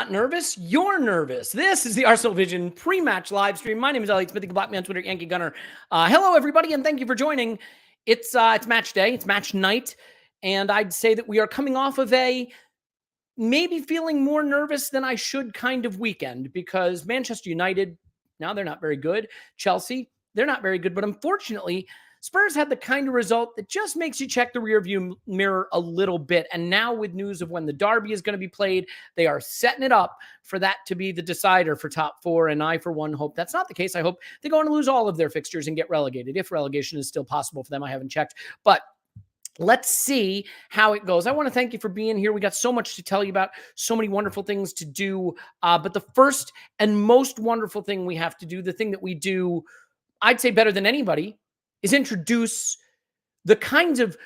not nervous. You're nervous. This is the Arsenal Vision pre-match live stream. My name is Elliot Smith, the Black Man on Twitter, Yankee Gunner. Hello, everybody, and thank you for joining. It's match day. It's match night. And I'd say that we are coming off of a maybe feeling more nervous than I should kind of weekend because Manchester United, now they're not very good. Chelsea, they're not very good. But unfortunately, Spurs had the kind of result that just makes you check the rearview mirror a little bit. And now with news of when the derby is going to be played, they are setting it up for that to be the decider for top four. And I, for one, hope that's not the case. I hope they go on to lose all of their fixtures and get relegated, if relegation is still possible for them. I haven't checked. But let's see how it goes. I want to thank you for being here. We got so much to tell you about, so many wonderful things to do. But the first and most wonderful thing we have to do, the thing that we do, I'd say better than anybody, is introduce the kinds of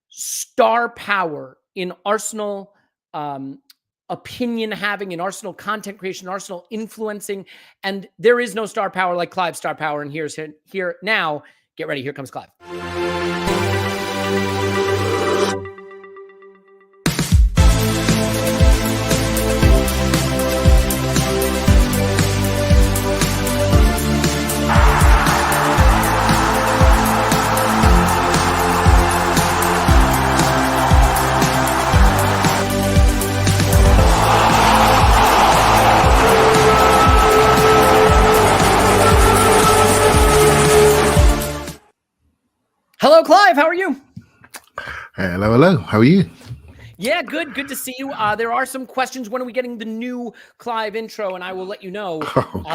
star power in Arsenal opinion having, in Arsenal content creation, Arsenal influencing. And there is no star power like Clive's star power. And here now. Get ready. Here comes Clive. Hello, Clive. How are you? Hello. How are you? Yeah, good. Good to see you. There are some questions. When are we getting the new Clive intro? And I will let you know.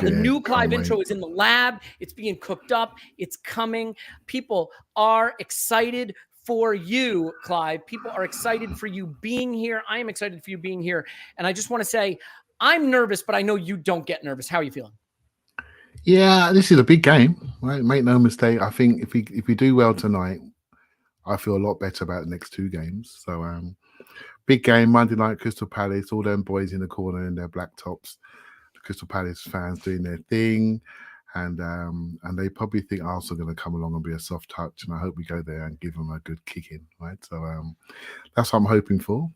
The new Clive intro is in the lab. It's being cooked up. It's coming. People are excited for you, Clive. People are excited for you being here. I am excited for you being here. And I just want to say, I'm nervous, but I know you don't get nervous. How are you feeling? Yeah, this is a big game, right? Make no mistake. I think if we do well tonight, I feel a lot better about the next two games. So, big game, Monday night, Crystal Palace. All them boys in the corner in their black tops. The Crystal Palace fans doing their thing, and they probably think Arsenal are going to come along and be a soft touch. And I hope we go there and give them a good kick in, right? So that's what I'm hoping for.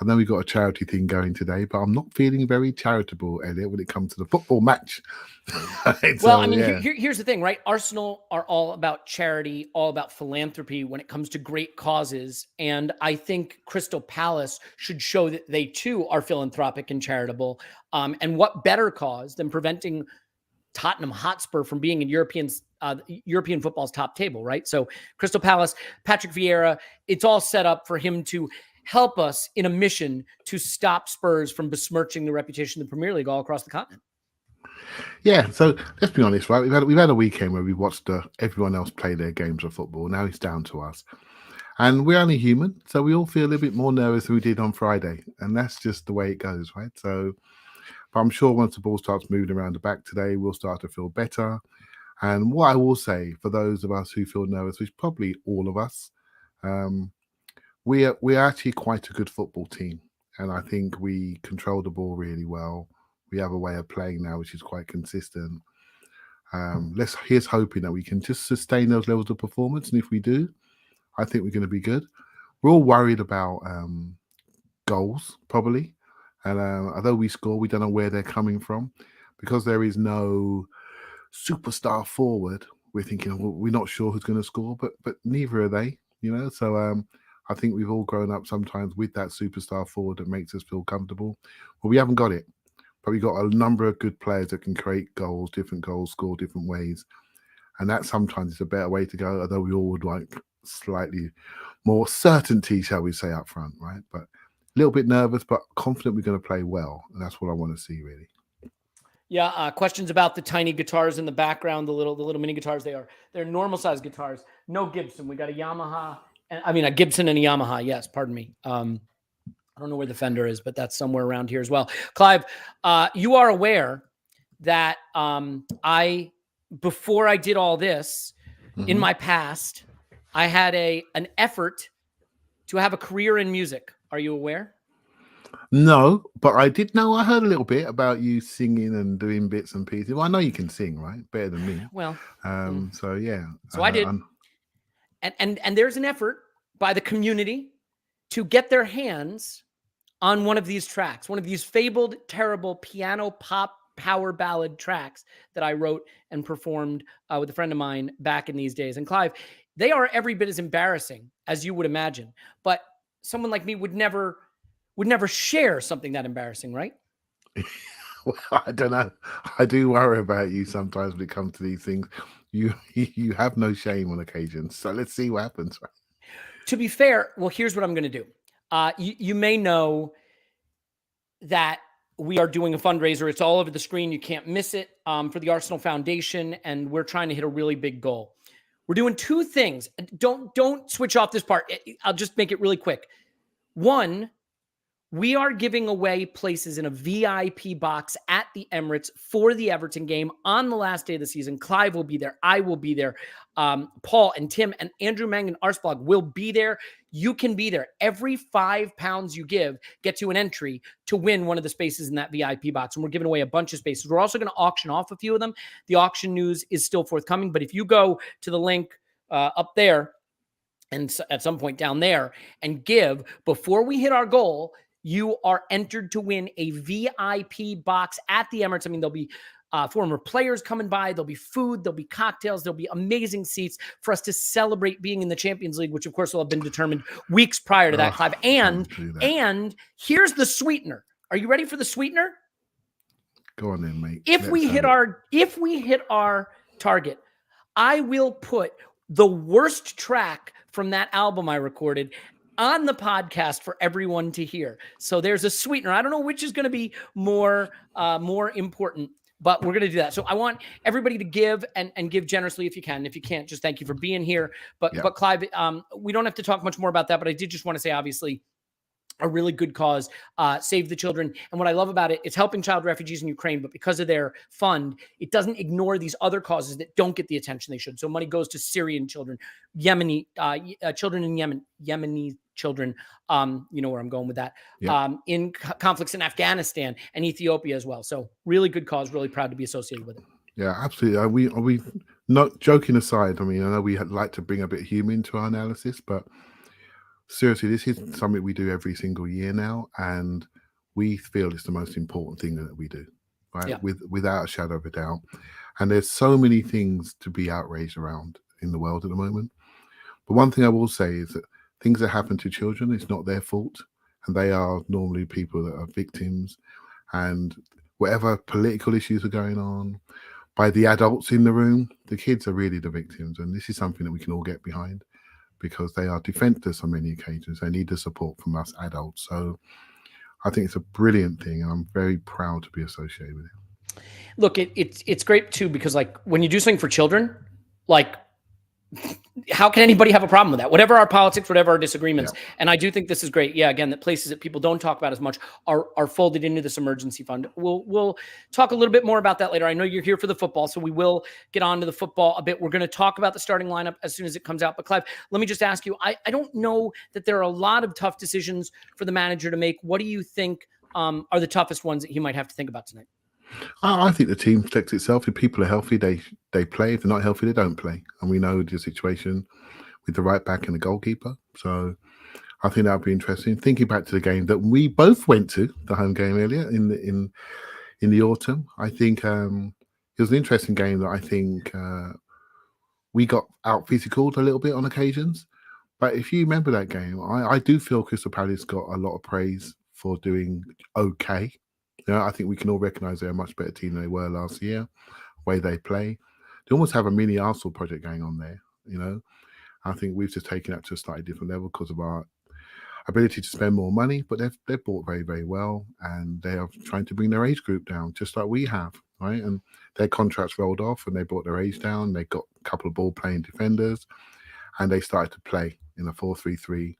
I know we got a charity thing going today, but I'm not feeling very charitable, Elliot, when it comes to the football match. Well, I mean, here's the thing, right? Arsenal are all about charity, all about philanthropy when it comes to great causes. And I think Crystal Palace should show that they too are philanthropic and charitable. And what better cause than preventing Tottenham Hotspur from being in European football's top table, right? So Crystal Palace, Patrick Vieira, it's all set up for him to help us in a mission to stop Spurs from besmirching the reputation of the Premier League all across the continent. Yeah, so let's be honest, right? We've had a weekend where we watched everyone else play their games of football. Now it's down to us. And we're only human, so we all feel a little bit more nervous than we did on Friday. And that's just the way it goes, right? So, but I'm sure once the ball starts moving around the back today, we'll start to feel better. And what I will say, for those of us who feel nervous, which probably all of us, we're actually quite a good football team. And I think we control the ball really well. We have a way of playing now which is quite consistent. Here's hoping that we can just sustain those levels of performance. And if we do, I think we're going to be good. We're all worried about goals, probably. And although we score, we don't know where they're coming from. Because there is no superstar forward, we're thinking, well, we're not sure who's going to score, but neither are they, you know. So I think we've all grown up sometimes with that superstar forward that makes us feel comfortable. Well, we haven't got it, but we've got a number of good players that can create goals, different goals, score different ways. And that sometimes is a better way to go, although we all would like slightly more certainty, shall we say, up front, right? But a little bit nervous, but confident we're going to play well. And that's what I want to see, really. Yeah, questions about the tiny guitars in the background, the little mini guitars. They're normal size guitars. No Gibson. We got a Yamaha. A Gibson and a Yamaha. Yes, pardon me. I don't know where the Fender is, but that's somewhere around here as well. Clive, you are aware that before I did all this, in my past, I had an effort to have a career in music. Are you aware? No, but I did know. I heard a little bit about you singing and doing bits and pieces. Well, I know you can sing, right? Better than me. Well, so yeah. So I did. And there's an effort by the community to get their hands on one of these tracks, one of these fabled, terrible piano pop power ballad tracks that I wrote and performed with a friend of mine back in these days. And Clive, they are every bit as embarrassing as you would imagine, but someone like me would never share something that embarrassing, right? Well, I don't know. I do worry about you sometimes when it comes to these things. You have no shame on occasion. So let's see what happens. To be fair, well, here's what I'm going to do. You may know that we are doing a fundraiser. It's all over the screen. You can't miss it, for the Arsenal Foundation, and we're trying to hit a really big goal. We're doing two things. Don't switch off this part. I'll just make it really quick. One, we are giving away places in a VIP box at the Emirates for the Everton game on the last day of the season. Clive will be there. I will be there. Paul and Tim and Andrew Mangan Arsblog will be there. You can be there. Every £5 you give gets you an entry to win one of the spaces in that VIP box. And we're giving away a bunch of spaces. We're also going to auction off a few of them. The auction news is still forthcoming. But if you go to the link up there and at some point down there and give before we hit our goal, you are entered to win a VIP box at the Emirates. I mean, there'll be former players coming by. There'll be food. There'll be cocktails. There'll be amazing seats for us to celebrate being in the Champions League, which, of course, will have been determined weeks prior to that, Clive. And here's the sweetener. Are you ready for the sweetener? Go on then, mate. If we hit our target, I will put the worst track from that album I recorded on the podcast for everyone to hear. So there's a sweetener. I don't know which is going to be more important, but we're going to do that. So I want everybody to give and give generously if you can. If you can't, just thank you for being here. But Clive, we don't have to talk much more about that, but I did just want to say, obviously, a really good cause, Save the Children. And what I love about it, it's helping child refugees in Ukraine, but because of their fund, it doesn't ignore these other causes that don't get the attention they should. So money goes to Syrian children, Yemeni children in Yemen, Yemeni children, you know where I'm going with that, in conflicts in Afghanistan and Ethiopia as well. So really good cause, really proud to be associated with it. Yeah, absolutely. Are we not joking aside? I mean, I know we like to bring a bit of humor into our analysis, but seriously, this is something we do every single year now, and we feel it's the most important thing that we do, right? Without a shadow of a doubt. And there's so many things to be outraged around in the world at the moment. But one thing I will say is that things that happen to children, it's not their fault, and they are normally people that are victims. And whatever political issues are going on, by the adults in the room, the kids are really the victims. And this is something that we can all get behind, because they are defenseless on many occasions. They need the support from us adults. So I think it's a brilliant thing, and I'm very proud to be associated with it. Look, it's great too, because like when you do something for children, like how can anybody have a problem with that? Whatever our politics, whatever our disagreements. Yeah. And I do think this is great. Yeah, again, that places that people don't talk about as much are folded into this emergency fund. We'll talk a little bit more about that later. I know you're here for the football, so we will get on to the football a bit. We're going to talk about the starting lineup as soon as it comes out. But Clive, let me just ask you, I don't know that there are a lot of tough decisions for the manager to make. What do you think are the toughest ones that he might have to think about tonight? I think the team protects itself. If people are healthy, they play. If they're not healthy, they don't play. And we know the situation with the right back and the goalkeeper. So I think that'll be interesting. Thinking back to the game that we both went to, the home game earlier in the autumn, I think it was an interesting game that I think we got out physicaled a little bit on occasions. But if you remember that game, I do feel Crystal Palace got a lot of praise for doing okay. You know, I think we can all recognise they're a much better team than they were last year. The way they play, they almost have a mini Arsenal project going on there. You know, I think we've just taken that to a slightly different level because of our ability to spend more money. But they've bought very, very well, and they are trying to bring their age group down, just like we have, right? And their contracts rolled off, and they brought their age down. They got a couple of ball-playing defenders, and they started to play in a 4-3-3.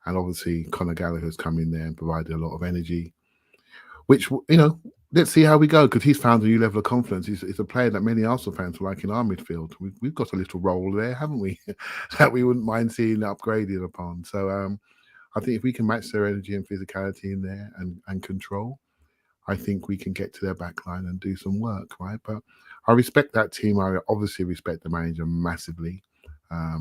And obviously, Conor Gallagher's come in there and provided a lot of energy, which, you know, let's see how we go, because he's found a new level of confidence. He's a player that many Arsenal fans like in our midfield. We've got a little role there, haven't we, that we wouldn't mind seeing upgraded upon. So I think if we can match their energy and physicality in there and control, I think we can get to their back line and do some work, right? But I respect that team. I obviously respect the manager massively.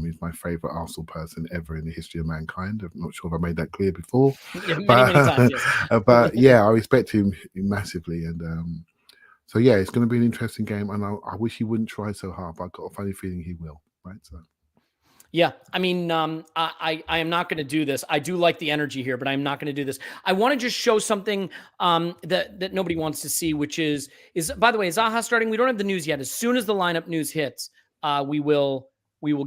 He's my favourite Arsenal person ever in the history of mankind. I'm not sure if I made that clear before. Yeah, many times, yes. But yeah, I respect him massively. And so, yeah, it's going to be an interesting game. And I wish he wouldn't try so hard, but I've got a funny feeling he will. Right. So. Yeah, I mean, I am not going to do this. I do like the energy here, but I'm not going to do this. I want to just show something that nobody wants to see, which is by the way, is Zaha starting? We don't have the news yet. As soon as the lineup news hits, we will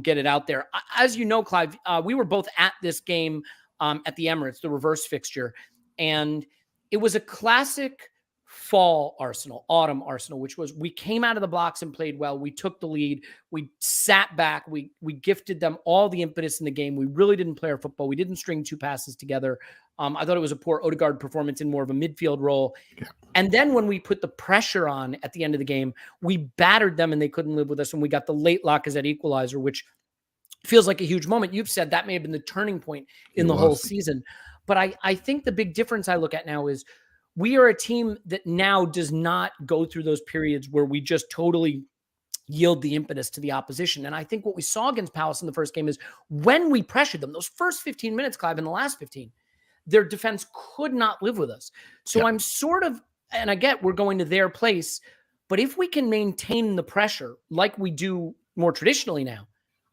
get it out there. As you know, Clive, we were both at this game at the Emirates, the reverse fixture, and it was a classic fall Arsenal, autumn Arsenal, which was we came out of the blocks and played well. We took the lead. We sat back. We gifted them all the impetus in the game. We really didn't play our football. We didn't string two passes together. I thought it was a poor Odegaard performance in more of a midfield role. Yeah. And then when we put the pressure on at the end of the game, we battered them and they couldn't live with us. And we got the late Lacazette equalizer, which feels like a huge moment. You've said that may have been the turning point in the whole season. But I think the big difference I look at now is we are a team that now does not go through those periods where we just totally yield the impetus to the opposition. And I think what we saw against Palace in the first game is when we pressured them, those first 15 minutes, Clive, in the last 15, their defense could not live with us. So I'm sort of, and I get we're going to their place, but if we can maintain the pressure like we do more traditionally now,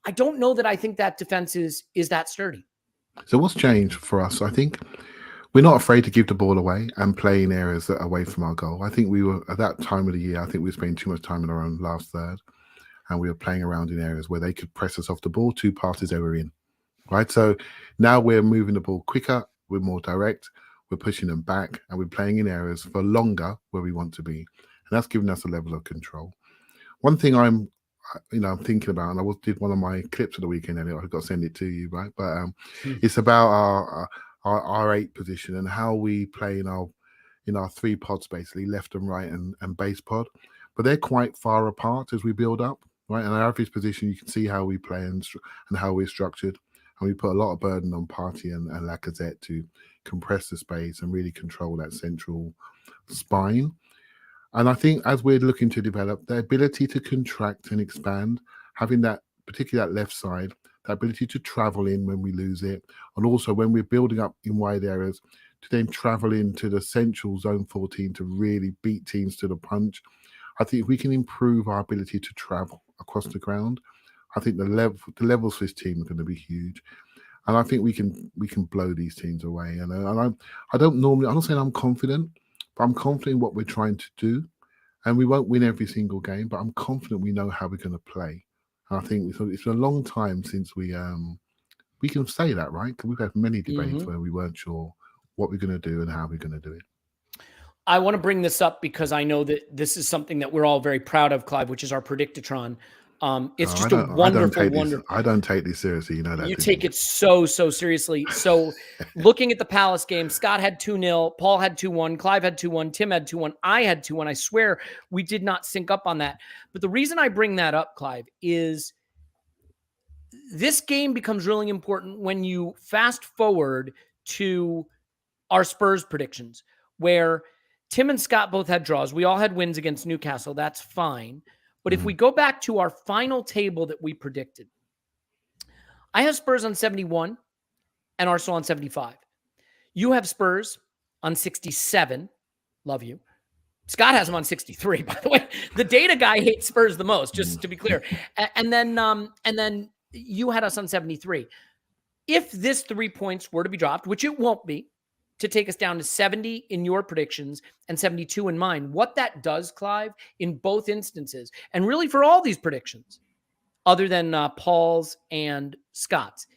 I don't know that I think that defense is that sturdy. So what's changed for us? I think we're not afraid to give the ball away and play in areas that are away from our goal. I think we were, at that time of the year, I think we were spending too much time in our own last third, and we were playing around in areas where they could press us off the ball, two passes they were in, right? So now we're moving the ball quicker, we're more direct, we're pushing them back, and we're playing in areas for longer where we want to be. And that's giving us a level of control. One thing I'm thinking about, and I did one of my clips of the weekend, and I've got to send it to you, right? But it's about our 8 position and how we play in our 3 pods, basically left and right and base pod, but they're quite far apart as we build up, right? And our average position, you can see how we play and how we're structured, and we put a lot of burden on Partey and Lacazette to compress the space and really control that central spine. And I think as we're looking to develop the ability to contract and expand, having that, particularly that left side, the ability to travel in when we lose it, and also when we're building up in wide areas, to then travel into the central zone 14 to really beat teams to the punch. I think if we can improve our ability to travel across the ground, I think the levels for this team are going to be huge. And I think we can blow these teams away. And I don't normally, I'm not saying I'm confident, but I'm confident in what we're trying to do. And we won't win every single game, but I'm confident we know how we're going to play. And I think it's a long time since we can say that, right? Because we've had many debates where we weren't sure what we're going to do and how we're going to do it. I want to bring this up because I know that this is something that we're all very proud of, Clive, which is our Predictatron. It's just a wonderful. I don't take this seriously. You know that. You take it so seriously. So looking at the Palace game, Scott had 2-0, Paul had 2-1, Clive had 2-1, Tim had 2-1, I had 2-1. I swear we did not sync up on that. But the reason I bring that up, Clive, is this game becomes really important when you fast forward to our Spurs predictions, where Tim and Scott both had draws. We all had wins against Newcastle. That's fine. But if we go back to our final table that we predicted, I have Spurs on 71 and Arsenal on 75. You have Spurs on 67. Love you. Scott has them on 63, by the way. The data guy hates Spurs the most, just to be clear. And then you had us on 73. If this 3 points were to be dropped, which it won't be, to take us down to 70 in your predictions and 72 in mine, what that does, Clive, in both instances, and really for all these predictions, other than Paul's and Scott's,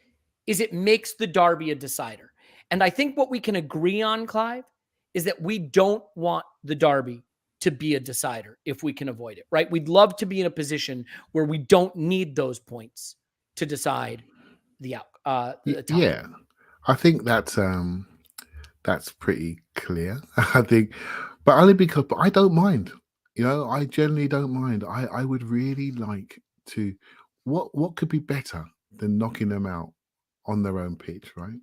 is it makes the derby a decider. And I think what we can agree on, Clive, is that we don't want the derby to be a decider if we can avoid it, right? We'd love to be in a position where we don't need those points to decide the outcome. Yeah, I think that's pretty clear. I think, but only because, but I don't mind. I generally don't mind. I would really like to. What could be better than knocking them out on their own pitch, right?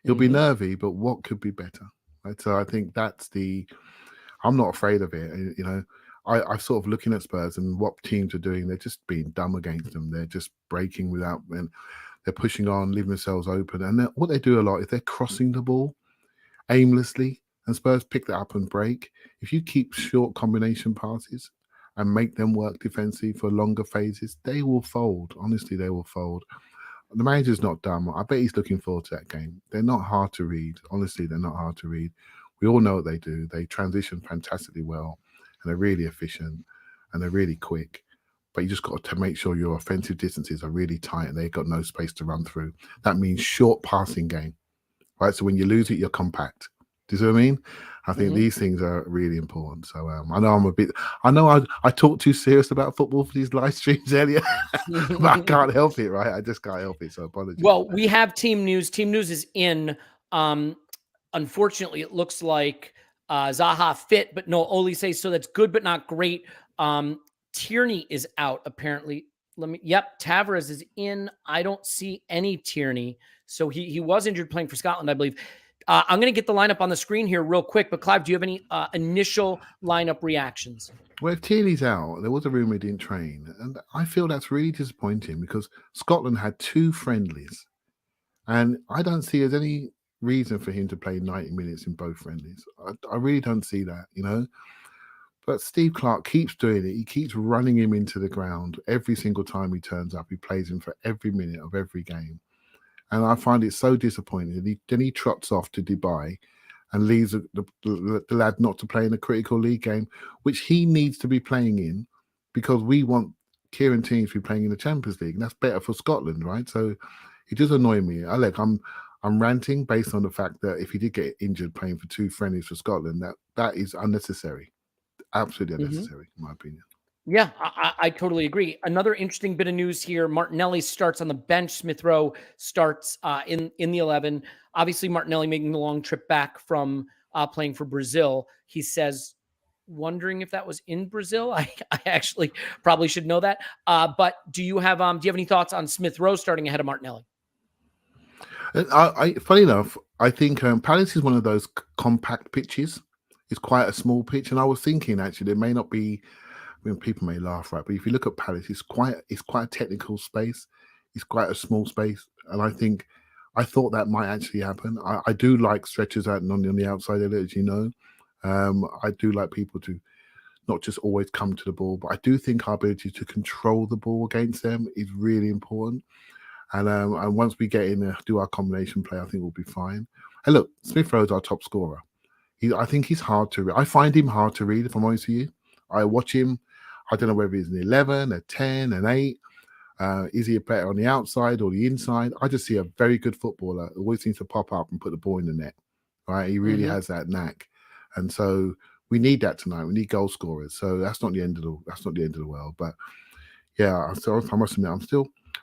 It'll be nervy, but what could be better? Right? So I think I'm not afraid of it. I'm sort of looking at Spurs and what teams are doing. They're just being dumb against them. They're just breaking without, and they're pushing on, leaving themselves open. And what they do a lot is they're crossing the ball aimlessly, and Spurs pick that up and break. If you keep short combination passes and make them work defensively for longer phases, they will fold. Honestly, they will fold. The manager's not dumb. I bet he's looking forward to that game. They're not hard to read. Honestly, they're not hard to read. We all know what they do. They transition fantastically well, and they're really efficient, and they're really quick. But you just got to make sure your offensive distances are really tight and they've got no space to run through. That means short passing game, right? So when you lose it, you're compact. Do you see what I mean? I think these things are really important. So I know I talked too serious about football for these live streams earlier, but I can't help it, right? I just can't help it. So apologies. Well, we have team news. Team news is in. Unfortunately, it looks like Zaha fit, but no Olise, so that's good, but not great. Tierney is out, apparently. Tavares is in. I don't see any Tierney. So he was injured playing for Scotland, I believe. I'm going to get the lineup on the screen here real quick, but Clive, do you have any initial lineup reactions? Well, if Tierney's out, there was a rumor he didn't train, and I feel that's really disappointing because Scotland had 2 friendlies, and I don't see there's any reason for him to play 90 minutes in both friendlies. I really don't see that, you know. But Steve Clarke keeps doing it. He keeps running him into the ground every single time he turns up. He plays him for every minute of every game. And I find it so disappointing. Then he trots off to Dubai and leaves the lad not to play in a critical league game, which he needs to be playing in because we want Kieran Tierney to be playing in the Champions League. And that's better for Scotland, right? So it does annoy me. I'm ranting based on the fact that if he did get injured playing for 2 friendlies for Scotland, that is unnecessary. Absolutely unnecessary, in my opinion. Yeah, I totally agree. Another interesting bit of news here. Martinelli starts on the bench. Smith Rowe starts in the 11. Obviously, Martinelli making the long trip back from playing for Brazil. He says, wondering if that was in Brazil. I actually probably should know that. But do you have any thoughts on Smith Rowe starting ahead of Martinelli? Funny enough, I think Palace is one of those compact pitches. It's quite a small pitch, and I was thinking actually there may not be. I mean, people may laugh, right? But if you look at Palace, it's quite a technical space. It's quite a small space, and I thought that might actually happen. I do like stretchers out on the outside of it, as you know. I do like people to not just always come to the ball, but I do think our ability to control the ball against them is really important. And once we get in and do our combination play, I think we'll be fine. And look, Smith Rowe's our top scorer. I think he's hard to read. I find him hard to read, if I'm honest with you. I watch him. I don't know whether he's an 11, a 10, an 8. Is he a better on the outside or the inside? I just see a very good footballer who always seems to pop up and put the ball in the net. Right? He really has that knack. And so we need that tonight. We need goal scorers. So that's not the end of the world. But yeah, so I must admit,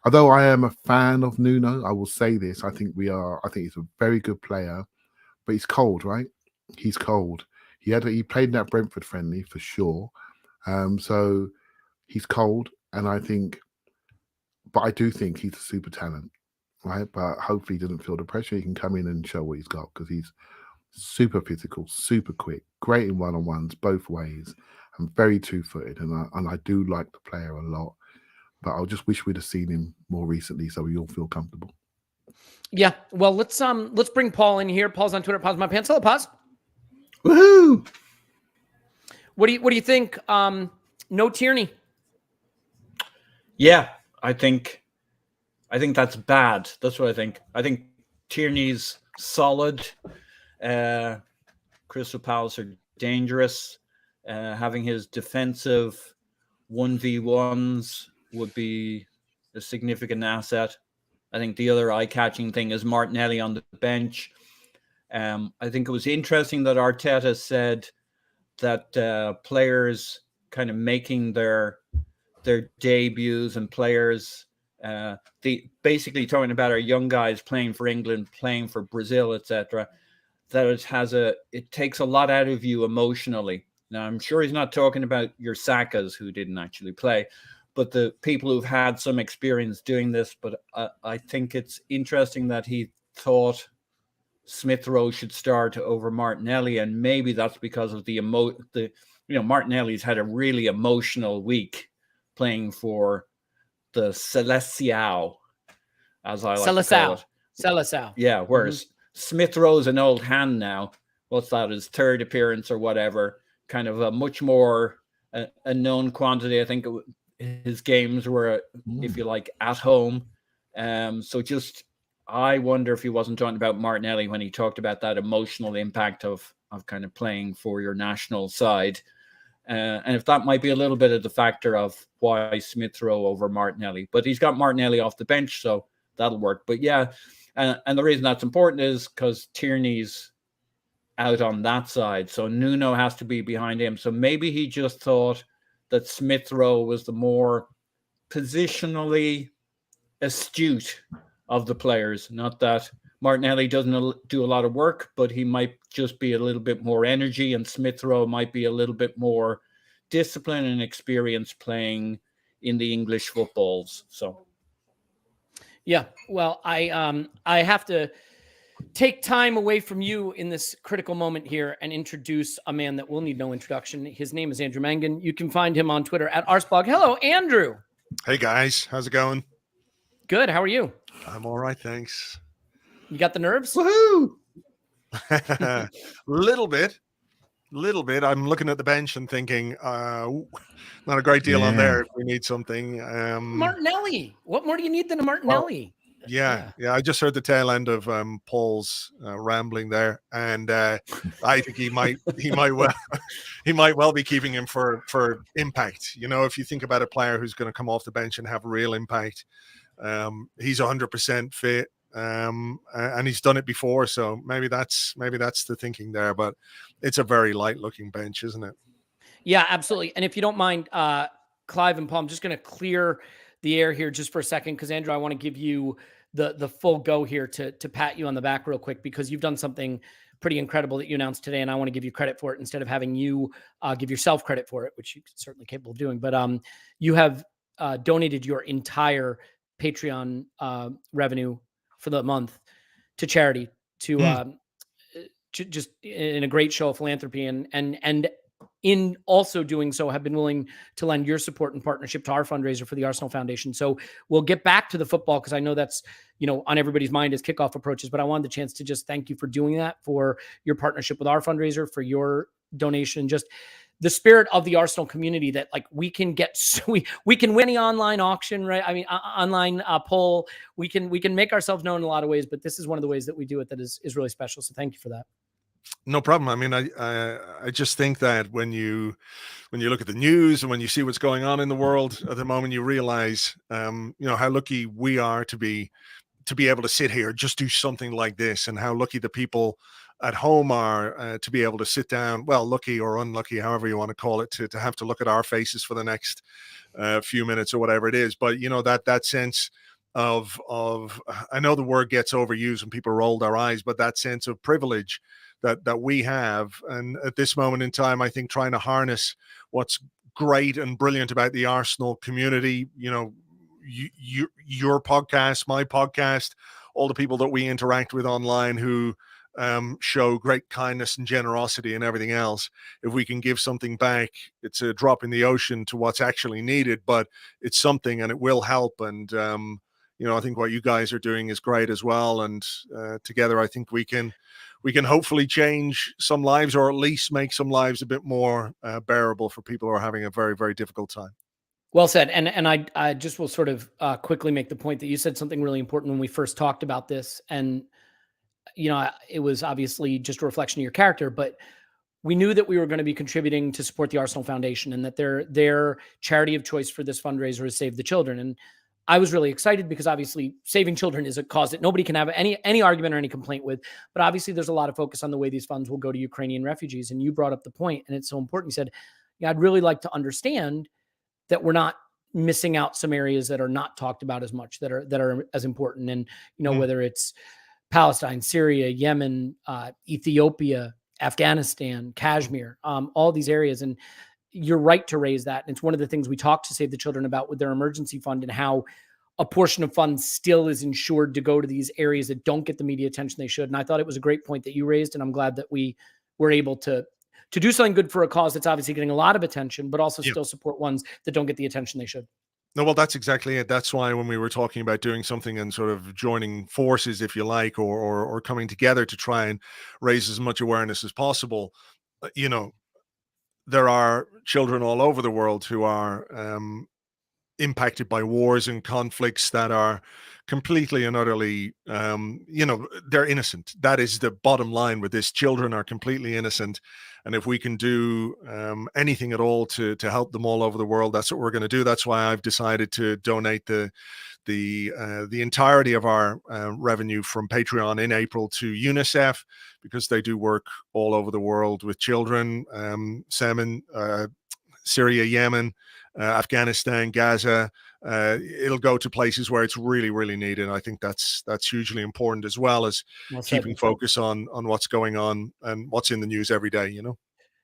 although I am a fan of Nuno, I will say this. I think he's a very good player, but he's cold, right? He's cold. He played in that Brentford friendly for sure. So he's cold, and I do think he's a super talent, right? But hopefully he doesn't feel the pressure. He can come in and show what he's got because he's super physical, super quick, great in one-on-ones both ways, and very two-footed. And I do like the player a lot, but I just wish we'd have seen him more recently so we all feel comfortable. Yeah. Well, let's bring Paul in here. Paul's on Twitter. Pause my pants. Hello, Pause. Woohoo! What do you think? No Tierney. Yeah, I think that's bad. That's what I think. I think Tierney's solid. Crystal Palace are dangerous. Having his defensive 1v1s would be a significant asset. I think the other eye-catching thing is Martinelli on the bench. I think it was interesting that Arteta said that players kind of making their debuts and players basically talking about our young guys playing for England, playing for Brazil, etc., that it takes a lot out of you emotionally. Now, I'm sure he's not talking about your Sakas who didn't actually play, but the people who've had some experience doing this. But I think it's interesting that he thought Smith Rowe should start over Martinelli, and maybe that's because of the Martinelli's had a really emotional week playing for the Seleção, as I like to call it. Seleção. Yeah, whereas Smith Rowe's an old hand now. What's that, his third appearance or whatever? Kind of a much more a known quantity. I think his games were, if you like, at home. So just, I wonder if he wasn't talking about Martinelli when he talked about that emotional impact of kind of playing for your national side. And if that might be a little bit of the factor of why Smith Rowe over Martinelli. But he's got Martinelli off the bench, so that'll work. But yeah, and the reason that's important is because Tierney's out on that side. So Nuno has to be behind him. So maybe he just thought that Smith Rowe was the more positionally astute of the players. Not that Martinelli doesn't do a lot of work, but he might just be a little bit more energy, and Smith Rowe might be a little bit more discipline and experience playing in the English footballs. So yeah, well, I have to take time away from you in this critical moment here and introduce a man that will need no introduction. His name is Andrew Mangan. You can find him on Twitter at @arsblog. Hello, Andrew. Hey guys, how's it going? Good. How are you? I'm all right, thanks. You got the nerves? Woohoo! Little bit. I'm looking at the bench and thinking, not a great deal on there if we need something. Martinelli. What more do you need than a Martinelli? Yeah. I just heard the tail end of Paul's rambling there, and I think he might well be keeping him for impact. If you think about a player who's going to come off the bench and have real impact, he's 100% fit, and he's done it before. So maybe that's the thinking there. But it's a very light looking bench, isn't it? Yeah, absolutely. And if you don't mind, Clive and Paul, I'm just going to clear the air here just for a second, because Andrew, I want to give you the full go here to pat you on the back real quick, because you've done something pretty incredible that you announced today, and I want to give you credit for it instead of having you give yourself credit for it, which you're certainly capable of doing. But you have donated your entire Patreon revenue for the month to charity, to just in a great show of philanthropy, and in also doing so have been willing to lend your support and partnership to our fundraiser for the Arsenal Foundation. So we'll get back to the football, because I know that's, on everybody's mind as kickoff approaches, but I wanted the chance to just thank you for doing that, for your partnership with our fundraiser, for your donation, just the spirit of the Arsenal community, that like we can win the online auction, right? I mean, online poll, we can make ourselves known in a lot of ways, but this is one of the ways that we do it that is really special. So thank you for that. No problem. I mean, I just think that when you look at the news and when you see what's going on in the world at the moment, you realize, how lucky we are to be able to sit here, just do something like this, and how lucky the people at home are to be able to sit down, well, lucky or unlucky, however you want to call it, to have to look at our faces for the next few minutes or whatever it is. But, that sense of I know the word gets overused and people roll their eyes, but that sense of privilege that we have. And at this moment in time, I think trying to harness what's great and brilliant about the Arsenal community, your podcast, my podcast, all the people that we interact with online who show great kindness and generosity and everything else. If we can give something back, it's a drop in the ocean to what's actually needed, but it's something and it will help. And, I think what you guys are doing is great as well. And together, I think we can hopefully change some lives, or at least make some lives a bit more bearable for people who are having a very, very difficult time. Well said. And I just will sort of quickly make the point that you said something really important when we first talked about this. And, it was obviously just a reflection of your character, but we knew that we were going to be contributing to support the Arsenal Foundation, and that their charity of choice for this fundraiser is Save the Children. And I was really excited because obviously saving children is a cause that nobody can have any argument or any complaint with. But obviously there's a lot of focus on the way these funds will go to Ukrainian refugees. And you brought up the point, and it's so important. You said, yeah, I'd really like to understand that we're not missing out some areas that are not talked about as much, that are as important. And, whether it's Palestine, Syria, Yemen, Ethiopia, Afghanistan, Kashmir, all these areas. And you're right to raise that. And it's one of the things we talked to Save the Children about with their emergency fund, and how a portion of funds still is insured to go to these areas that don't get the media attention they should. And I thought it was a great point that you raised, and I'm glad that we were able to to do something good for a cause that's obviously getting a lot of attention, but also Yeah. still support ones that don't get the attention they should. No, well, that's exactly it. That's why when we were talking about doing something and sort of joining forces, if you like, or coming together to try and raise as much awareness as possible, you know, there are children all over the world who are impacted by wars and conflicts that are completely and utterly, you know, they're innocent. That is the bottom line with this. Children are completely innocent. And if we can do anything at all to help them all over the world, that's what we're going to do. That's why I've decided to donate the entirety of our revenue from Patreon in April to UNICEF, because they do work all over the world with children, Syria, Yemen, Afghanistan, Gaza. It'll go to places where it's really, really needed. I think that's hugely important, as well as keeping focus on what's going on and what's in the news every day, you know?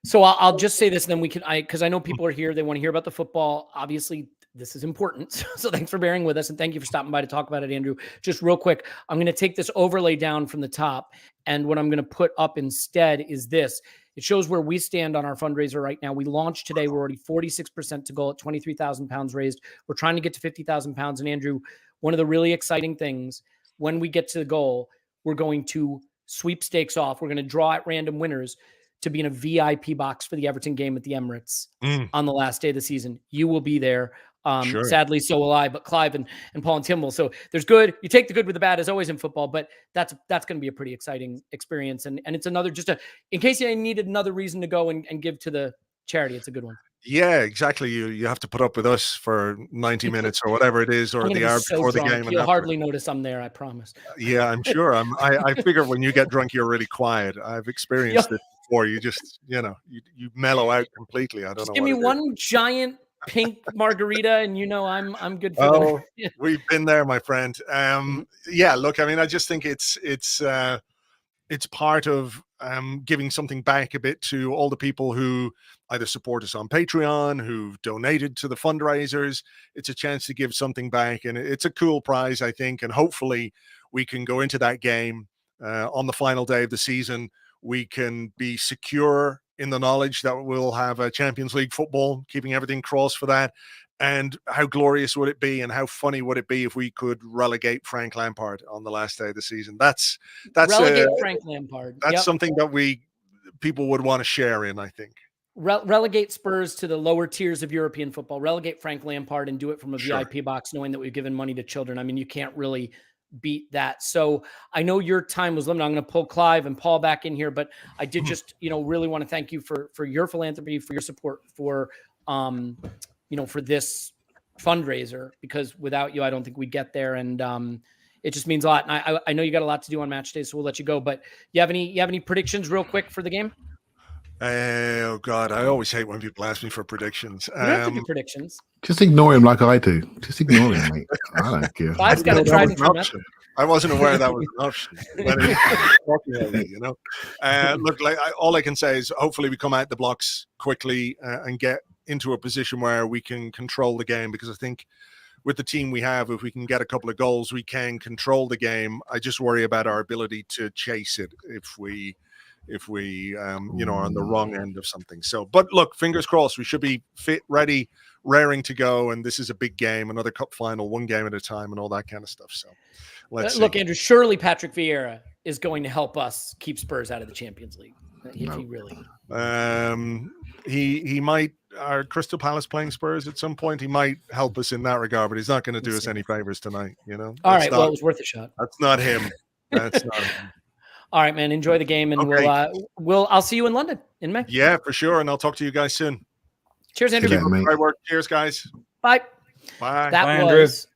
So I'll just say this, and then we can, because I know people are here, they want to hear about the football. Obviously, this is important. So thanks for bearing with us, and thank you for stopping by to talk about it, Andrew. Just real quick, I'm going to take this overlay down from the top, and what I'm going to put up instead is this. It shows where we stand on our fundraiser right now. We launched today. We're already 46% to goal at 23,000 pounds raised. We're trying to get to 50,000 pounds. And Andrew, one of the really exciting things, when we get to the goal, we're going to sweepstakes off. We're going to draw at random winners to be in a VIP box for the Everton game at the Emirates on the last day of the season. You will be there. Sure. Sadly, so will I, but Clive and Paul and Tim will. So there's good. You take the good with the bad, as always in football, but that's going to be a pretty exciting experience. And it's another, in case you needed another reason to go and give to the charity, it's a good one. Yeah, exactly. You have to put up with us for 90 minutes or whatever it is, or the hour before the game. You'll hardly notice I'm there, I promise. Yeah, I'm sure. I figure when you get drunk, you're really quiet. I've experienced it before. You just, you mellow out completely. I don't know. Give me one giant pink margarita, and I'm good for we've been there, my friend. Yeah, look, I mean, I just think it's part of giving something back a bit to all the people who either support us on Patreon, who've donated to the fundraisers. It's a chance to give something back, and it's a cool prize, I think, and hopefully we can go into that game on the final day of the season. We can be secure in the knowledge that we'll have a Champions League football, keeping everything crossed for that. And how glorious would it be, and how funny would it be if we could relegate Frank Lampard on the last day of the season? That's relegate Frank Lampard. That's something that people would want to share in, I think. Relegate Spurs to the lower tiers of European football. Relegate Frank Lampard and do it from a VIP box, knowing that we've given money to children. I mean, you can't really beat that. So I know your time was limited. I'm going to pull Clive and Paul back in here, but I did just, really want to thank you for your philanthropy, for your support, for for this fundraiser, because without you, I don't think we'd get there. And it just means a lot. And I know you got a lot to do on match day, so we'll let you go. But you have any predictions real quick for the game? Oh God, I always hate when people ask me for predictions. You don't have to do predictions. Just ignore him like I do. Just ignore him, mate. I don't care. Clive's got to try and I wasn't aware that was an option. Look, all I can say is hopefully we come out the blocks quickly and get into a position where we can control the game, because I think with the team we have, if we can get a couple of goals, we can control the game. I just worry about our ability to chase it if we are on the wrong end of something. So, but look, fingers crossed, we should be fit, ready, raring to go. And this is a big game, another cup final, one game at a time, and all that kind of stuff. So let's look, Andrew, surely Patrick Vieira is going to help us keep Spurs out of the Champions League. He really, he might. Are Crystal Palace playing Spurs at some point? He might help us in that regard, but he's not going to do us any favors tonight. All right. Well, it was worth a shot. That's not him. That's not him. All right, man. Enjoy the game, and I'll see you in London in May. Yeah, for sure. And I'll talk to you guys soon. Cheers, Andrew. Great work. Cheers, guys. Bye. Bye. That was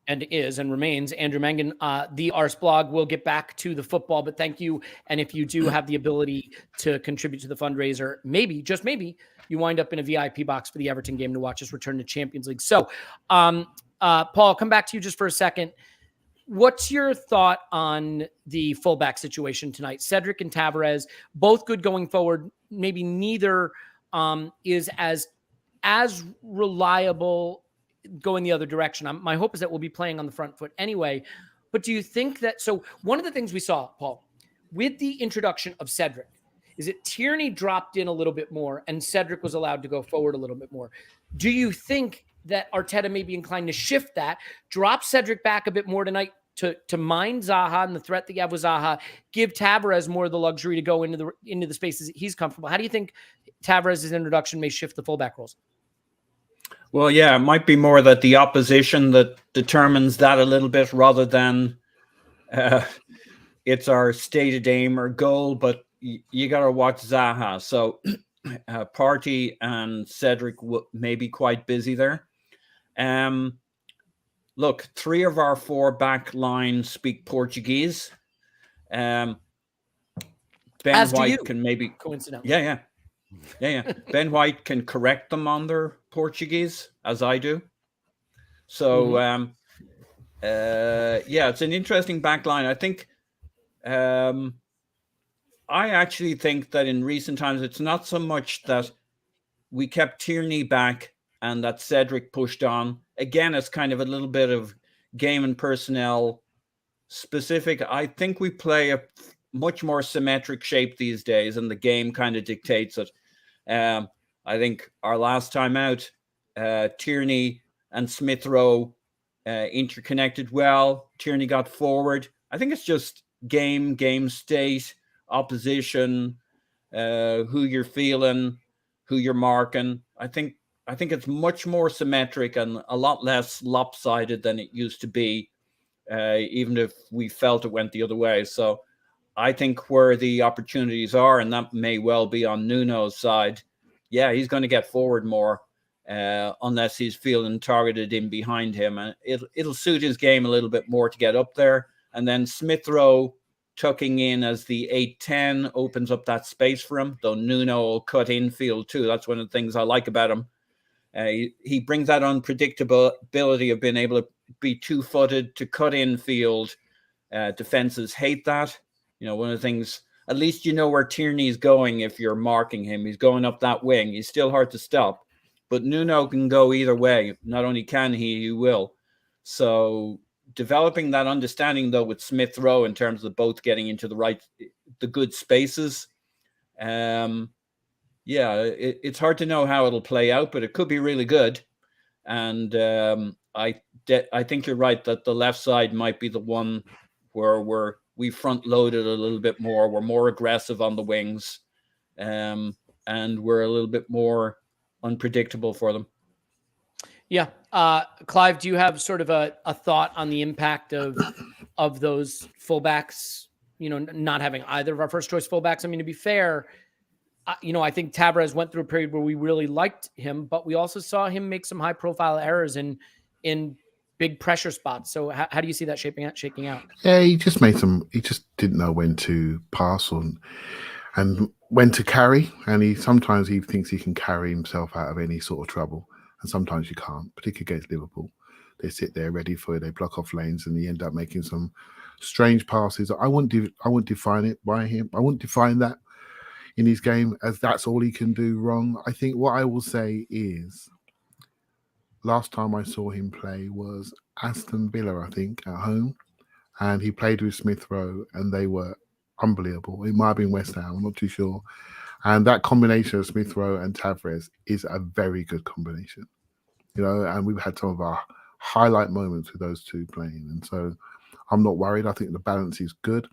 and is and remains Andrew Mangan. The Arse blog will get back to the football, but thank you. And if you do have the ability to contribute to the fundraiser, maybe, just maybe, you wind up in a VIP box for the Everton game to watch us return to Champions League. So, Paul, come back to you just for a second. What's your thought on the fullback situation tonight? Cedric and Tavares, both good going forward. Maybe neither is as reliable going the other direction. My hope is that we'll be playing on the front foot anyway. But do you think that – so one of the things we saw, Paul, with the introduction of Cedric is that Tierney dropped in a little bit more and Cedric was allowed to go forward a little bit more. Do you think that Arteta may be inclined to shift that, drop Cedric back a bit more tonight to mind Zaha and the threat that you have with Zaha, give Tavares more of the luxury to go into the spaces he's comfortable? How do you think Tavares' introduction may shift the fullback roles? Well, yeah, it might be more that the opposition that determines that a little bit rather than it's our stated aim or goal, but you got to watch Zaha. So Partey and Cedric may be quite busy there. Look, 3 of our 4 back lines speak Portuguese. Ben White can maybe... Coincidentally. Yeah. Ben White can correct them on their Portuguese, as I do. So, it's an interesting back line. I think... I actually think that in recent times, it's not so much that we kept Tierney back and that Cedric pushed on. Again, it's kind of a little bit of game and personnel specific. I think we play a much more symmetric shape these days, and the game kind of dictates it. I think our last time out, Tierney and Smith Rowe interconnected well. Tierney got forward. I think it's just game state, opposition, who you're feeling, who you're marking. I think it's much more symmetric and a lot less lopsided than it used to be, even if we felt it went the other way. So I think where the opportunities are, and that may well be on Nuno's side, yeah, he's going to get forward more unless he's feeling targeted in behind him. And it'll suit his game a little bit more to get up there. And then Smith Rowe tucking in as the 8-10 opens up that space for him, though Nuno will cut infield too. That's one of the things I like about him. He brings that unpredictability of being able to be two-footed, to cut infield. Defenses hate that. You know, one of the things, at least you know where Tierney's going if you're marking him. He's going up that wing. He's still hard to stop. But Nuno can go either way. Not only can he will. So developing that understanding, though, with Smith Rowe in terms of both getting into the good spaces. It's hard to know how it'll play out, but it could be really good. And I think you're right that the left side might be the one where we front loaded a little bit more. We're more aggressive on the wings, and we're a little bit more unpredictable for them. Yeah. Clive, do you have sort of a thought on the impact of those fullbacks, you know, not having either of our first choice fullbacks? I mean, to be fair, I think Tavares went through a period where we really liked him, but we also saw him make some high profile errors in big pressure spots. So how do you see that shaking out? Yeah, he just didn't know when to pass on and when to carry. And sometimes he thinks he can carry himself out of any sort of trouble. And sometimes you can't, particularly against Liverpool. They sit there ready for it. They block off lanes and he end up making some strange passes. I wouldn't define it by him. I wouldn't define that in his game as that's all he can do wrong. I think what I will say is last time I saw him play was Aston Villa, I think, at home. And he played with Smith Rowe and they were unbelievable. It might have been West Ham, I'm not too sure. And that combination of Smith Rowe and Tavares is a very good combination. You know, and we've had some of our highlight moments with those two playing. And so I'm not worried. I think the balance is good.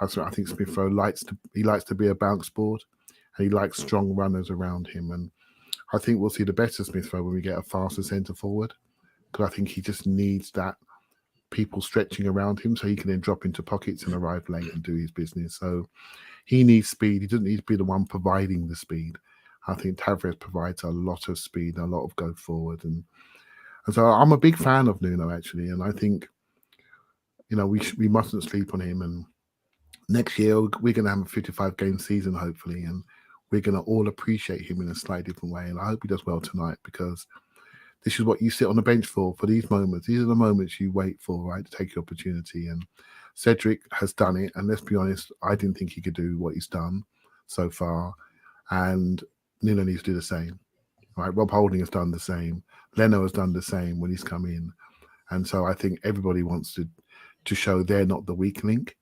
I think Smith Rowe likes to be a bounce board and he likes strong runners around him. And I think we'll see the better Smith Rowe when we get a faster centre forward, because I think he just needs that people stretching around him so he can then drop into pockets and arrive late and do his business. So he needs speed. He doesn't need to be the one providing the speed. I think Tavares provides a lot of speed, a lot of go forward. And so I'm a big fan of Nuno, actually. And I think, you know, we mustn't sleep on him. And next year, we're going to have a 55-game season, hopefully. And we're going to all appreciate him in a slightly different way. And I hope he does well tonight, because this is what you sit on the bench for these moments. These are the moments you wait for, right, to take your opportunity. And Cedric has done it. And let's be honest, I didn't think he could do what he's done so far. And Nuno needs to do the same, right? Rob Holding has done the same. Leno has done the same when he's come in. And so I think everybody wants to show they're not the weak link.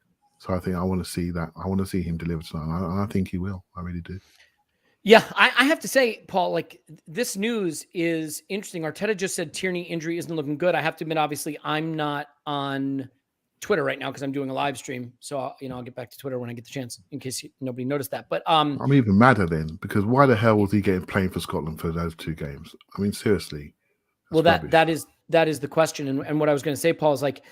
So I think I want to see that. I want to see him deliver tonight, and I think he will. I really do. Yeah, I have to say, Paul, like, this news is interesting. Arteta just said Tierney injury isn't looking good. I have to admit, obviously, I'm not on Twitter right now because I'm doing a live stream. So, I'll get back to Twitter when I get the chance, in case nobody noticed that. But I'm even madder then, because why the hell was he getting playing for Scotland for those 2 games? I mean, seriously. Well, that is the question. And what I was going to say, Paul, is like,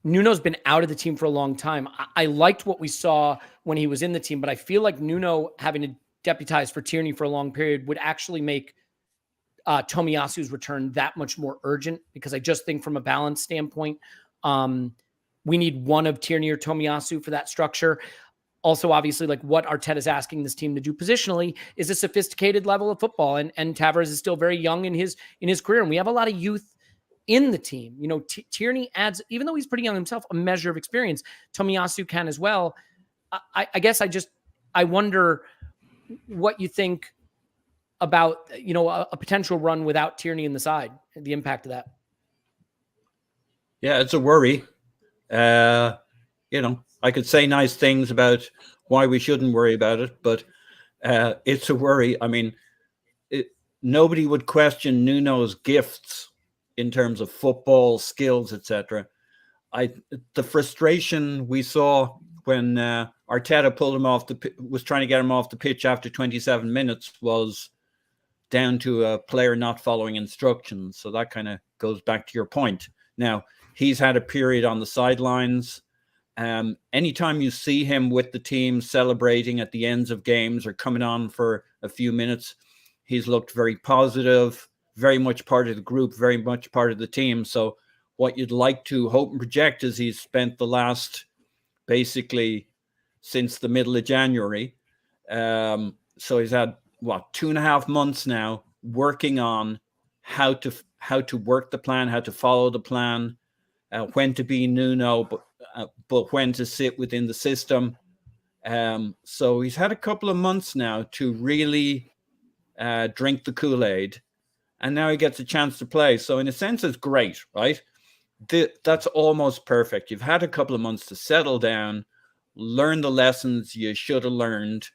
Nuno's been out of the team for a long time. I liked what we saw when he was in the team, but I feel like Nuno having to deputize for Tierney for a long period would actually make Tomiyasu's return that much more urgent, because I just think from a balance standpoint, we need one of Tierney or Tomiyasu for that structure. Also, obviously, like, what Arteta is asking this team to do positionally is a sophisticated level of football, and Tavares is still very young in his career, and we have a lot of youth in the team. Tierney adds, even though he's pretty young himself, a measure of experience. Tomiyasu can as well. I guess I wonder what you think about, a potential run without Tierney in the side, the impact of that. Yeah, it's a worry. I could say nice things about why we shouldn't worry about it, but it's a worry. I mean, nobody would question Nuno's gifts in terms of football skills, etc. The frustration we saw when Arteta pulled him was trying to get him off the pitch after 27 minutes was down to a player not following instructions. So that kind of goes back to your point. Now, he's had a period on the sidelines. Anytime you see him with the team celebrating at the ends of games or coming on for a few minutes, he's looked very positive, very much part of the group, very much part of the team. So what you'd like to hope and project is he's spent the last, basically since the middle of January. So he's had 2.5 months now working on how to work the plan, how to follow the plan, when to be Nuno, but when to sit within the system. So he's had a couple of months now to really drink the Kool-Aid, and now he gets a chance to play. So in a sense, it's great, right? That's almost perfect. You've had a couple of months to settle down, learn the lessons you should have learned,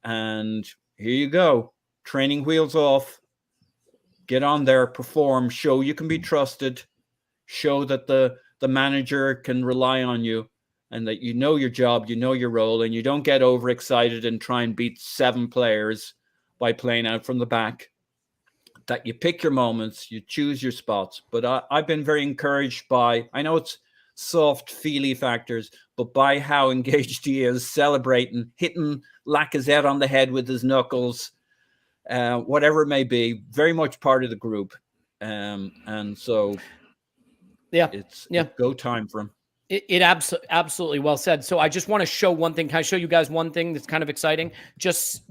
and here you go. Training wheels off. Get on there, perform, show you can be trusted, show that the manager can rely on you, and that you know your job, you know your role, and you don't get overexcited and try and beat 7 players by playing out from the back. That you pick your moments, you choose your spots. But I've been very encouraged by, I know it's soft, feely factors, but by how engaged he is, celebrating, hitting Lacazette on the head with his knuckles, whatever it may be, very much part of the group. And so it's go time for him. It absolutely well said. So I just want to show one thing. Can I show you guys one thing that's kind of exciting? Just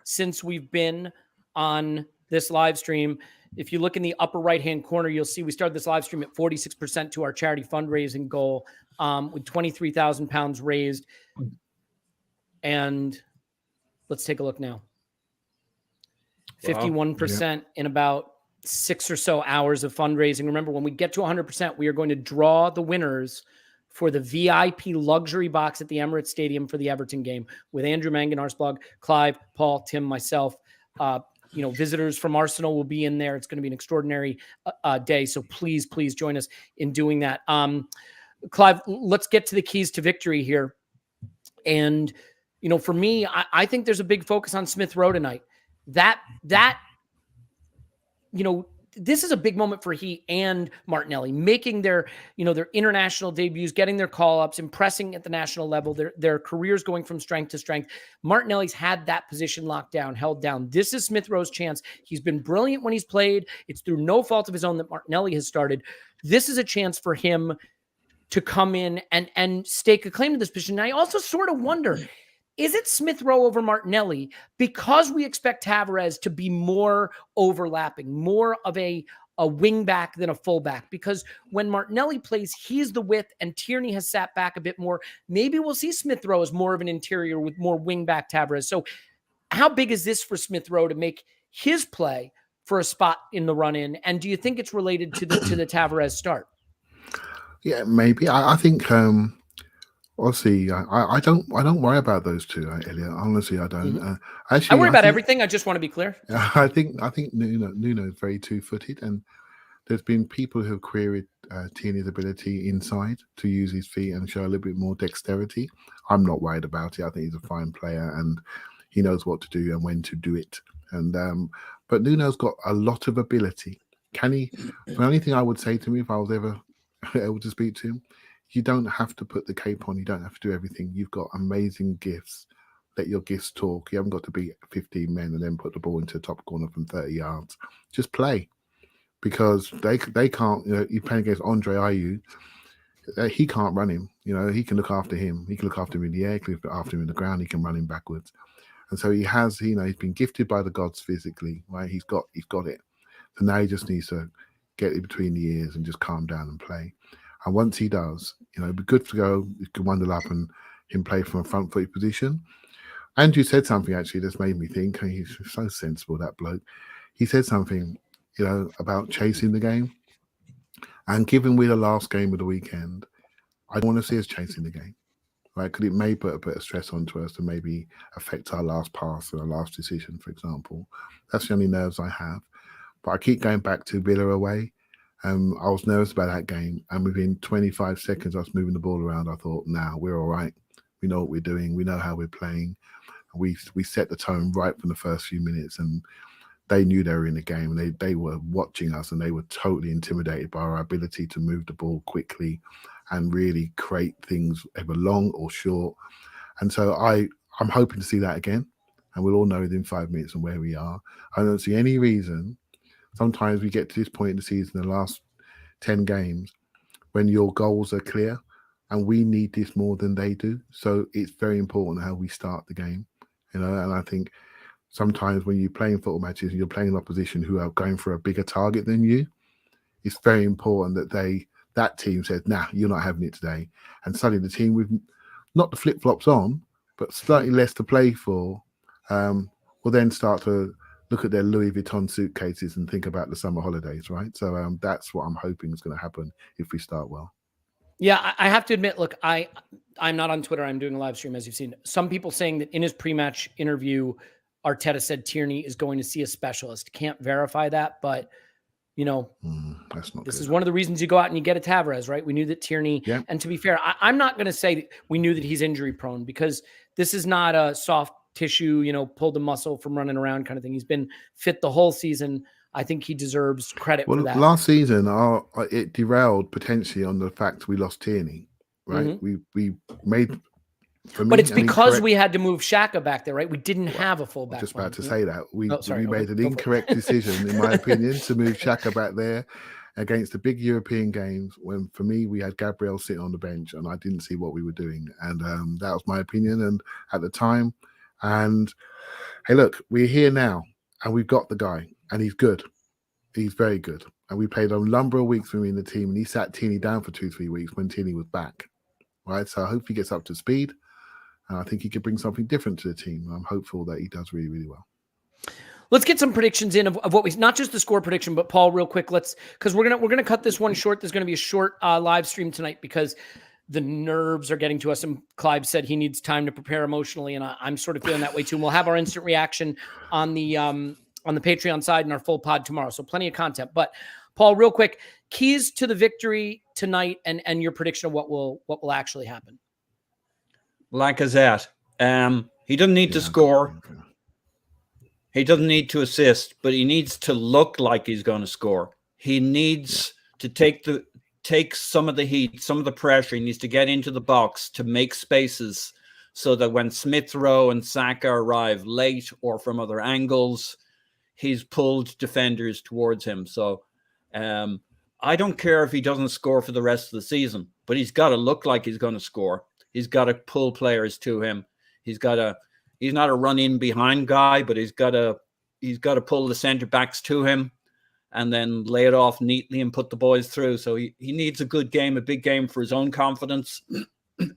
since we've been on this live stream, if you look in the upper right-hand corner, you'll see we started this live stream at 46% to our charity fundraising goal, with £23,000 raised. And let's take a look now. 51% in about 6 or so hours of fundraising. Remember, when we get to 100%, we are going to draw the winners for the VIP luxury box at the Emirates Stadium for the Everton game with Andrew Mangan, Arsblog, Clive, Paul, Tim, myself. Visitors from Arsenal will be in there. It's going to be an extraordinary day. So please join us in doing that. Clive, let's get to the keys to victory here. And, for me, I think there's a big focus on Smith Rowe tonight. This is a big moment for he and Martinelli, making their international debuts, getting their call-ups, impressing at the national level, their careers going from strength to strength. Martinelli's had that position locked down, held down. This is Smith Rowe's chance. He's been brilliant when he's played. It's through no fault of his own that Martinelli has started. This is a chance for him to come in and stake a claim to this position. And I also sort of wonder, is it Smith Rowe over Martinelli because we expect Tavares to be more overlapping, more of a wing back than a fullback? Because when Martinelli plays, he's the width and Tierney has sat back a bit more. Maybe we'll see Smith Rowe as more of an interior with more wing back Tavares. So how big is this for Smith Rowe to make his play for a spot in the run-in? And do you think it's related to the Tavares start? Yeah, maybe. I think Honestly, I don't worry about those two, Elliot. Honestly, I don't. I Actually, worry about think, everything. I just want to be clear. I think Nuno is very two-footed, and there's been people who have queried Tierney's ability inside to use his feet and show a little bit more dexterity. I'm not worried about it. I think he's a fine player and he knows what to do and when to do it. And but Nuno's got a lot of ability. Can he? The only thing I would say to him if I was ever able to speak to him, you don't have to put the cape on. You don't have to do everything. You've got amazing gifts. Let your gifts talk. You haven't got to beat 15 men and then put the ball into the top corner from 30 yards. Just play. Because they can't, you're playing against Andre Ayew, he can't run him. He can look after him. He can look after him in the air, he can look after him in the ground, he can run him backwards. And so he has, he's been gifted by the gods physically, right? He's got it. So now he just needs to get it between the ears and just calm down and play. And once he does, it'd be good to go, you can wander up and him play from a front foot position. Andrew said something actually that's made me think, he's so sensible, that bloke. He said something, about chasing the game. And given we're the last game of the weekend, I don't want to see us chasing the game, right? Because it may put a bit of stress onto us to maybe affect our last pass or our last decision, for example. That's the only nerves I have. But I keep going back to Villa away. I was nervous about that game. And within 25 seconds, I was moving the ball around. I thought, we're all right. We know what we're doing. We know how we're playing. We set the tone right from the first few minutes. And they knew they were in the game, and they were watching us, and they were totally intimidated by our ability to move the ball quickly and really create things, either long or short. And so I'm hoping to see that again, and we'll all know within 5 minutes and where we are. I don't see any reason. Sometimes we get to this point in the season, the last 10 games, when your goals are clear, and we need this more than they do. So it's very important how we start the game, and I think sometimes when you're playing football matches and you're playing an opposition who are going for a bigger target than you, it's very important that that team says, you're not having it today. And suddenly the team with not the flip-flops on, but slightly less to play for, will then start to look at their Louis Vuitton suitcases and think about the summer holidays, right? So that's what I'm hoping is going to happen if we start well. Yeah, I have to admit, look, I'm not on Twitter. I'm doing a live stream, as you've seen. Some people saying that in his pre-match interview, Arteta said Tierney is going to see a specialist. Can't verify that, but that's not this good. is one of the reasons you go out and you get a Tavares, right? We knew that Tierney, and to be fair, I'm not going to say that we knew that he's injury prone, because this is not a soft tissue, pulled the muscle from running around kind of thing. He's been fit the whole season. I think he deserves credit for that. Last season, it derailed potentially on the fact we lost Tierney, right? We made. But it's because we had to move Xhaka back there, right? We didn't have a fullback. I was just about to say that. We made an incorrect decision, in my opinion, to move Xhaka back there against the big European games, when for me, we had Gabriel sitting on the bench and I didn't see what we were doing. And that was my opinion and at the time. And hey, look, we're here now and we've got the guy and he's good. He's very good. And we played a number of weeks when we were in the team, and he sat Tierney down for 2-3 weeks when Tierney was back, right? So I hope he gets up to speed. And I think he could bring something different to the team. I'm hopeful that he does really, really well. Let's get some predictions in of what we, not just the score prediction, but Paul, real quick, because we're gonna cut this one short. There's gonna be a short live stream tonight because the nerves are getting to us. And Clive said he needs time to prepare emotionally, and I'm sort of feeling that way too. And we'll have our instant reaction on the Patreon side and our full pod tomorrow. So plenty of content. But Paul, real quick, keys to the victory tonight, and your prediction of what will actually happen. Lacazette. He doesn't need to score. He doesn't need to assist, but he needs to look like he's going to score. He needs to take some of the heat, some of the pressure. He needs to get into the box to make spaces so that when Smith Rowe and Saka arrive late or from other angles, he's pulled defenders towards him. So I don't care if he doesn't score for the rest of the season, but he's got to look like he's going to score. He's got to pull players to him. He's not a run in behind guy, but he's got to pull the center backs to him and then lay it off neatly and put the boys through. So he needs a good game, a big game for his own confidence.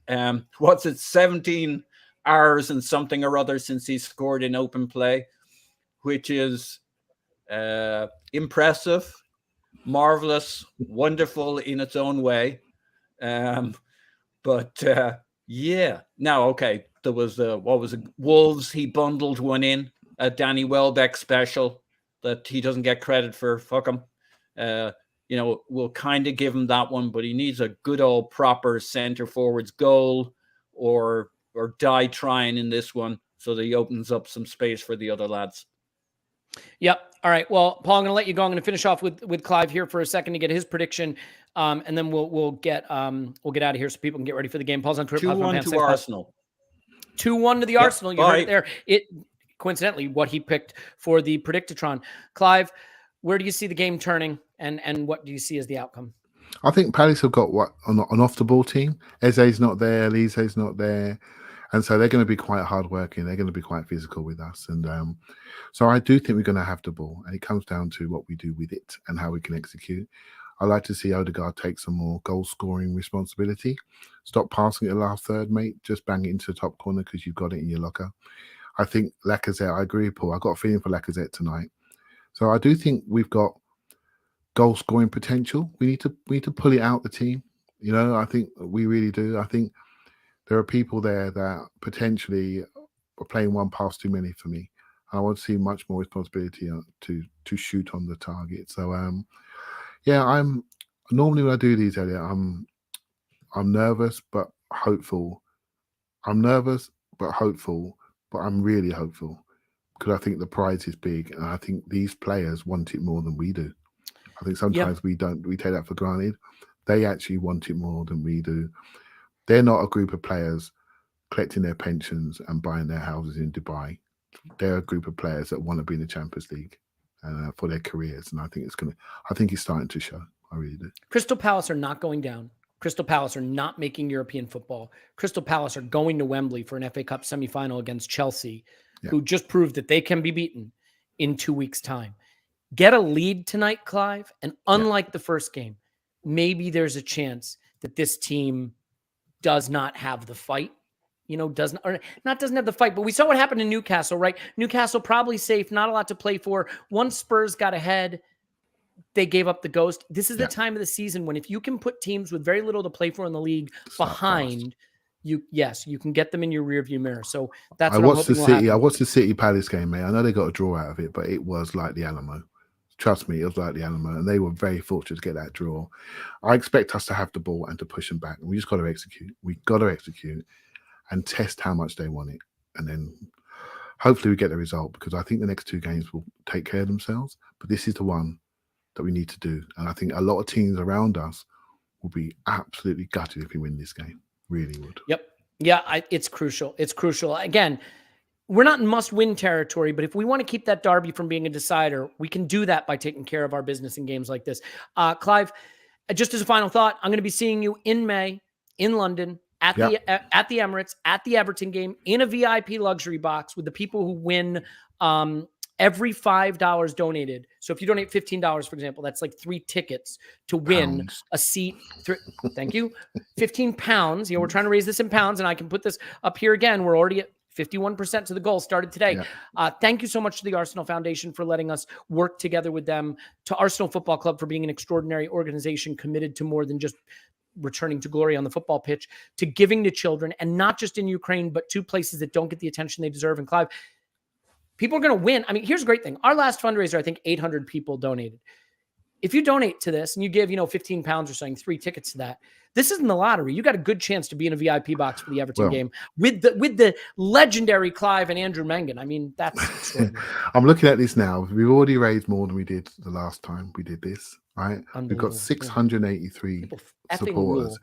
17 hours and something or other since he scored in open play, which is impressive, marvelous, wonderful in its own way. But Yeah. Now, okay. There was what was it? Wolves. He bundled one in, a Danny Welbeck special that he doesn't get credit for. Fuck him. We'll kind of give him that one, but he needs a good old proper center forwards goal or die trying in this one so that he opens up some space for the other lads. Yep. All right. Well, Paul, I'm going to let you go. I'm going to finish off with Clive here for a second to get his prediction, and then we'll get out of here so people can get ready for the game. Paul's on Twitter. 2-1 to Arsenal. 2-1 to the Arsenal. You heard it there. It coincidentally what he picked for the Predictatron. Clive, where do you see the game turning, and what do you see as the outcome? I think Palace have got an off the ball team. Eze's not there, Lise's not there, and so they're going to be quite hardworking. They're going to be quite physical with us, and so I do think we're going to have the ball, and it comes down to what we do with it and how we can execute. I like to see Odegaard take some more goal scoring responsibility. Stop passing it the last third, mate. Just bang it into the top corner because you've got it in your locker. I think Lacazette. I agree, Paul. I got a feeling for Lacazette tonight. So I do think we've got goal scoring potential. We need to pull it out the team. I think we really do. I think there are people there that potentially are playing one pass too many for me. I want to see much more responsibility to shoot on the target. So I'm normally when I do these, Elliot, I'm nervous but hopeful. I'm nervous but hopeful, but I'm really hopeful because I think the prize is big, and I think these players want it more than we do. I think sometimes we take that for granted. They actually want it more than we do. They're not a group of players collecting their pensions and buying their houses in Dubai. They're a group of players that want to be in the Champions League for their careers, and I think it's starting to show. I really do. Crystal Palace are not going down. Crystal Palace are not making European football. Crystal Palace are going to Wembley for an FA Cup semifinal against Chelsea, who just proved that they can be beaten in 2 weeks' time. Get a lead tonight, Clive, and unlike the first game, maybe there's a chance that this team does not have the fight. Doesn't have the fight, but we saw what happened in Newcastle, right? Newcastle probably safe, not a lot to play for. Once Spurs got ahead, they gave up the ghost. This is the time of the season when if you can put teams with very little to play for in the league behind you, you can get them in your rearview mirror. So that's what I'm hoping will happen. I watched the City Palace game, mate. I know they got a draw out of it, but it was like the Alamo. Trust me, it was like the Alamo, and they were very fortunate to get that draw. I expect us to have the ball and to push them back. We just got to execute. We got to execute and test how much they want it, and then hopefully we get the result, because I think the next two games will take care of themselves. But this is the one that we need to do, and I think a lot of teams around us will be absolutely gutted if we win this game. Really would. Yep. Yeah, it's crucial. It's crucial. Again, we're not in must-win territory, but if we want to keep that derby from being a decider, we can do that by taking care of our business in games like this. Clive, just as a final thought, I'm going to be seeing you in May in London at the Emirates, at the Everton game, in a VIP luxury box with the people who win every $5 donated. So if you donate $15, for example, that's like 3 tickets to win a seat. Thank you. 15 pounds. We're trying to raise this in pounds, and I can put this up here again. We're already at 51% to the goal, started today. Thank you so much to the Arsenal Foundation for letting us work together with them, to Arsenal Football Club for being an extraordinary organization committed to more than just returning to glory on the football pitch, to giving to children, and not just in Ukraine, but to places that don't get the attention they deserve. And Clive, people are going to win. I mean, here's a great thing. Our last fundraiser, I think 800 people donated. If you donate to this and you give, 15 pounds or something, 3 tickets to that, this isn't the lottery. You got a good chance to be in a VIP box for the Everton game with the legendary Clive and Andrew Mangan. I mean, that's extraordinary. I'm looking at this now. We've already raised more than we did the last time we did this, right? We've got 683 supporters.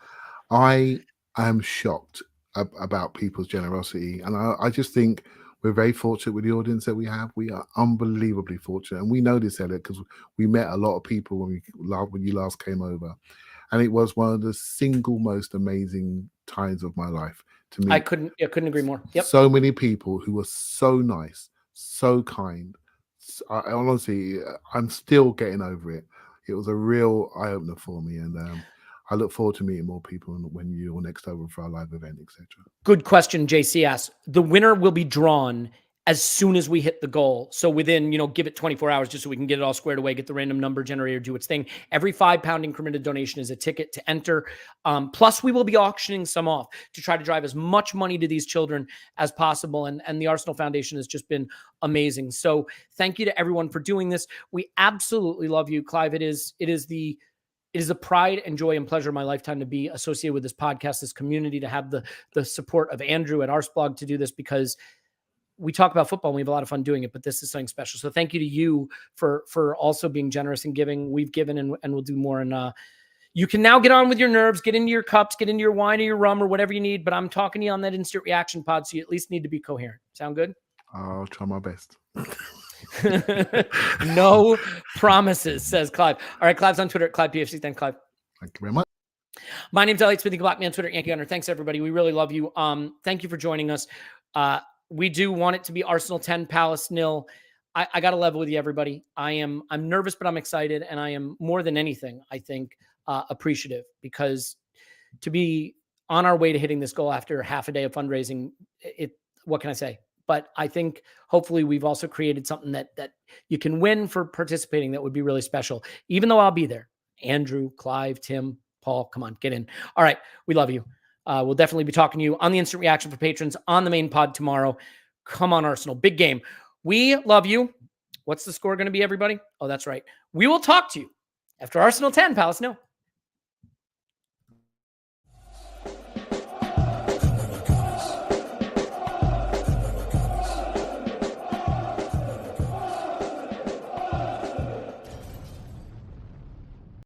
I am shocked about people's generosity. And I just think we're very fortunate with the audience that we have. We are unbelievably fortunate. And we know this, Elliot, because we met a lot of people when you last came over. And it was one of the single most amazing times of my life to me. I couldn't agree more. Yep. So many people who were so nice, so kind. Honestly, I'm still getting over it. It was a real eye-opener for me. And I look forward to meeting more people when you're next over for our live event, etc. Good question, JC asks. The winner will be drawn as soon as we hit the goal. So within, give it 24 hours just so we can get it all squared away, get the random number generator, do its thing. Every £5 incremented donation is a ticket to enter. Plus, we will be auctioning some off to try to drive as much money to these children as possible. And the Arsenal Foundation has just been amazing. So thank you to everyone for doing this. We absolutely love you, Clive. It is a pride and joy and pleasure of my lifetime to be associated with this podcast, this community, to have the support of Andrew at Arsblog to do this, because we talk about football and we have a lot of fun doing it, but this is something special. So thank you to you for also being generous and giving. We've given and we'll do more. And you can now get on with your nerves, get into your cups, get into your wine or your rum or whatever you need. But I'm talking to you on that instant reaction pod, so you at least need to be coherent. Sound good? I'll try my best. No promises, says Clive. All right, Clive's on Twitter at ClivePFC. Thanks, Clive. Thank you very much. My name's Elliot Smith, Black Man, Twitter, Yankee Gunner. Thanks, everybody. We really love you. Thank you for joining us. We do want it to be Arsenal 10, Palace 0. I got to level with you, everybody. I'm nervous, but I'm excited. And I am more than anything, I think, appreciative, because to be on our way to hitting this goal after half a day of fundraising, what can I say? But I think hopefully we've also created something that you can win for participating that would be really special, even though I'll be there. Andrew, Clive, Tim, Paul, come on, get in. All right. We love you. We'll definitely be talking to you on the instant reaction for patrons on the main pod tomorrow. Come on, Arsenal. Big game. We love you. What's the score going to be, everybody? Oh, that's right. We will talk to you after Arsenal 10, Palace 0.